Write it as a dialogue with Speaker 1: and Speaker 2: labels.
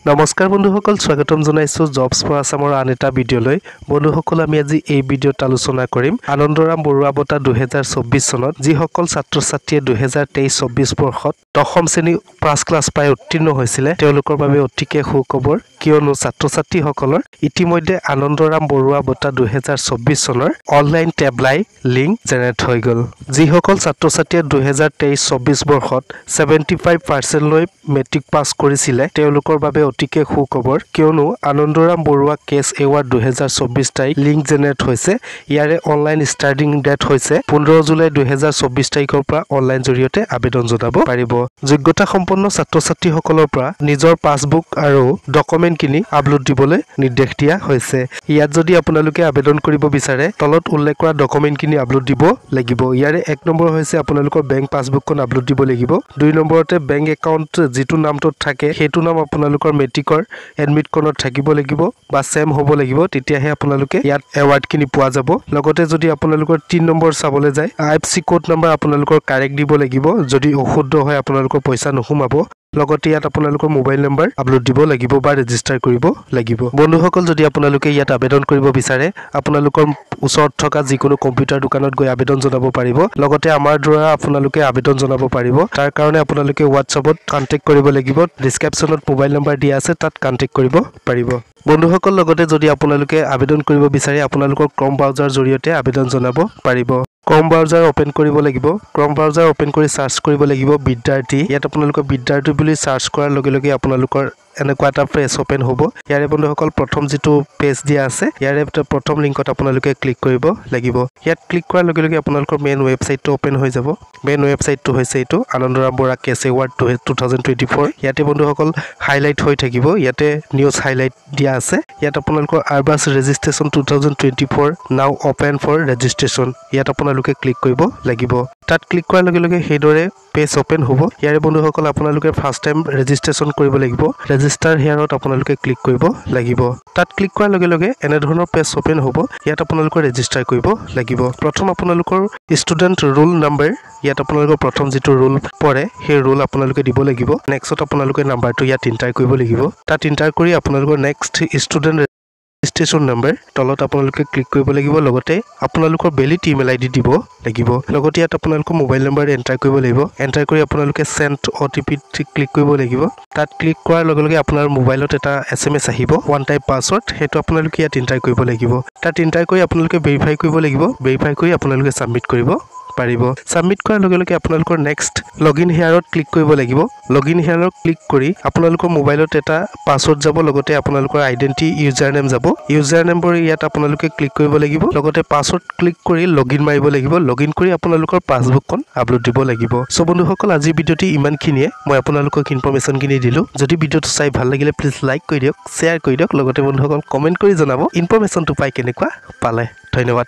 Speaker 1: নমস্কাৰ বন্ধুসকল স্বাগতম জনাইছো জবছ ফৰ আসামৰ আন এটা ভিডিঅ'লৈ বন্ধুসকল আমি আজি এই ভিডিঅ'ত আলোচনা কৰিম আনন্দৰাম বৰুৱা বঁটা 2024 চনত যিসকল ছাত্ৰ ছাত্ৰীয়ে 2023-24 বৰ্ষত দশম শ্ৰেণী পাছ ক্লাছ পাই উত্তীৰ্ণ হৈছিল তেওঁলোকৰ বাবে অতিকে সুখবৰ কিয়নো ছাত্ৰ ছাত্ৰীসকলৰ ইতিমধ্যে আনন্দৰাম বৰুৱা বঁটা 2024 চনৰ অনলাইন টেবলাই লিংক জেনেৰেট হৈ গল যিসকল ছাত্ৰ ছাত্ৰীয়ে 2023-24 বৰ্ষত 75% লৈ মেট্ৰিক পাছ কৰিছিল তেওঁলোকৰ বাবে অতিকে সুখবৰ কিয়নো আনন্দৰাম বৰুৱা কেছ এৱাৰ্ড 2024 তাৰিখ লিংক জেনেৰেট হৈছে ইয়াৰে অনলাইন ষ্টাৰ্টিং ডেট হৈছে 15 জুলাই 2024 তাৰিখৰ পৰা অনলাইন জৰিয়তে আবেদন জনাব পাৰিব যোগ্যতা সম্পন্ন ছাত্ৰ ছাত্ৰীসকলৰ পৰা নিজৰ পাছবুক আৰু ডকুমেন্ট কিনি আপলোড দিবলৈ নিৰ্দেশ দিয়া হৈছে ইয়াত যদি আপোনালোকে আবেদন কৰিব বিচাৰে তলত উল্লেখ কৰা ডকুমেন্ট কিনি আপলোড দিব লাগিব ইয়াৰে এক নম্বৰ হৈছে আপোনালোকৰ বেংক পাছবুকখন আপলোড দিব লাগিব দুই নম্বৰতে বেংক একাউণ্ট যেটো নামটো থাকে হেতু নাম আপোনালোকৰ মেট্ৰিকৰ এডমিট কোডত থাকিব লাগিব বা সেম হ'ব লাগিব তেতিয়াহে আপোনালোকে ইয়াত এৱাৰ্ড কিনি পোৱা যাব লগতে যদি আপোনালোকৰ 3 নম্বৰ চাবলৈ যায় আইএফসি কোড নম্বৰ আপোনালোকৰ কাৰেক্ট দিব লাগিব যদি অশুদ্ধ হয় আপোনালোকৰ পইচা নহুমাব লগতে ইয়াত আপোনালোকৰ মোবাইল নম্বৰ আপলোড দিব লাগিব বা ৰেজিষ্টাৰ কৰিব লাগিব বন্ধুসকল যদি আপোনালোকে ইয়াত আবেদন কৰিব বিচাৰে আপোনালোকৰ ওচৰত থকা যিকোনো কম্পিউটাৰ দোকানত গৈ আবেদন জনাব পাৰিব লগতে আমাৰ দ্বাৰা আপোনালোকে আবেদন জনাব পাৰিব তাৰ কাৰণে আপোনালোকে WhatsAppত কন্টাক্ট কৰিব লাগিব ডেসক্ৰিপচনত মোবাইল নম্বৰ দিয়া আছে তাত কন্টাক্ট কৰিব পাৰিব বন্ধুসকল লগতে যদি আপোনালোকে আবেদন কৰিব বিচাৰে আপোনালোকৰ ক্ৰম ব্ৰাউজাৰ জৰিয়তে আবেদন জনাব পাৰিব ক্ৰম ব্ৰাউজাৰ ওপেন কৰিব লাগিব ক্ৰম ব্ৰাউজাৰ ওপেন কৰি সাৰ্চ কৰিব লাগিব বিদ্যাৰ্থী ইয়াত আপোনালোকৰ বিদ্যাৰ্থী বুলি সাৰ্চ কৰাৰ লগে লগে আপোনালোকৰ এনেকুৱা এটা পেজ ওপেন হ'ব ইয়াৰে বন্ধুসকল প্ৰথম যেটো পেজ দিয়া আছে ইয়াৰে প্ৰথম লিংকত আপোনালোকে ক্লিক কৰিব লাগিব ইয়াত ক্লিক কৰাৰ লগে লগে আপোনালোকৰ মেইন ৱেবছাইটটো ওপেন হৈ যাব মেইন ৱেবছাইটটো হৈছে এটো আনন্দৰাম বৰুৱা কেছ এৱাৰ্ড 2024 ইয়াতে বন্ধুসকল হাইলাইট হৈ থাকিব ইয়াতে নিউজ হাইলাইট দিয়া আছে ইয়াত আপোনালোকৰ আৰবাস ৰেজিষ্ট্ৰেচন 2024 নাও ওপেন ফৰ ৰেজিষ্ট্ৰেচন ইয়াত আপোনালোকে ক্লিক কৰিব লাগিব তাত ক্লিক কৰাৰ লগে লগে হেদৰে পেজ ওপেন হ'ব ইয়াৰে বন্ধুসকল আপোনালোকে ফাৰ্স্ট টাইম ৰেজিষ্ট্ৰেচন কৰিব লাগিব ৰেজিষ্টাৰ হিয়াৰত আপোনালোকে ক্লিক কৰিব লাগিব তাত ক্লিক কৰাৰ লগে লগে এনে ধৰণৰ পেজ ওপেন হ'ব ইয়াত আপোনালোকে ৰেজিষ্টাৰ কৰিব লাগিব প্ৰথম আপোনালোকৰ ষ্টুডেন্ট ৰোল নম্বৰ ইয়াত আপোনালোকৰ প্ৰথম যেটো ৰোল পৰে সেই ৰোল আপোনালোকে দিব লাগিব নেক্সট আপোনালোকে নাম্বাৰটো ইয়াত এন্টাৰ কৰিব লাগিব তাত এন্টাৰ কৰি আপোনালোকৰ নেক্সট ষ্টুডেন্ট ৰেজিষ্ট্ৰেচন নম্বৰ তলত আপোনালোকে ক্লিক কৰিব লাগিব লগতে আপোনালোকৰ ভেলিড ইমেইল আইডি দিব লাগিব লগতে ইয়াত আপোনালোকৰ মোবাইল নম্বৰ এন্টাৰ কৰিব লাগিব এন্টাৰ কৰি আপোনালোকে সেন্ড ওটিপি ক্লিক কৰিব লাগিব তাত ক্লিক কৰাৰ লগে লগে আপোনাৰ মোবাইলত এটা এসএমএস আহিব ওয়ান টাইম পাসওয়াৰ্ড হেতু আপোনালোকে ইয়াত এন্টাৰ কৰিব লাগিব তাত এন্টাৰ কৰি আপোনালোকে ভেৰিফাই কৰিব লাগিব ভেৰিফাই কৰি আপোনালোকে সাবমিট কৰিব পাৰিব সাবমিট কৰাৰ লগে লগে আপোনালোকৰ নেক্সট লগইন হিয়াৰত ক্লিক কৰিব লাগিব লগইন হিয়াৰত ক্লিক কৰি আপোনালোকৰ মোবাইলত এটা পাসওয়াৰ্ড যাব লগতে আপোনালোকৰ আইডেন্টি ইউজাৰ নেম যাব ইউজাৰ নম্বৰ ইয়াত আপোনালোকে ক্লিক কৰিব লাগিব লগতে পাসওয়াৰ্ড ক্লিক কৰি লগইন মাৰিব লাগিব লগইন কৰি আপোনালোকৰ পাসবুকখন আপলোড দিব লাগিব সো বন্ধুসকল আজি ভিডিওটি ইমানখিনিয়ে মই আপোনালোকক ইনফৰমেশন কিনি দিলো যদি ভিডিওটো চাই ভাল লাগিলে প্লিজ লাইক কৰি দিয়ক শেয়াৰ কৰি দিয়ক লগতে বন্ধুসকল কমেন্ট কৰি জনাব ইনফৰমেশনটো পাই কেনেকুৱা পালে ধন্যবাদ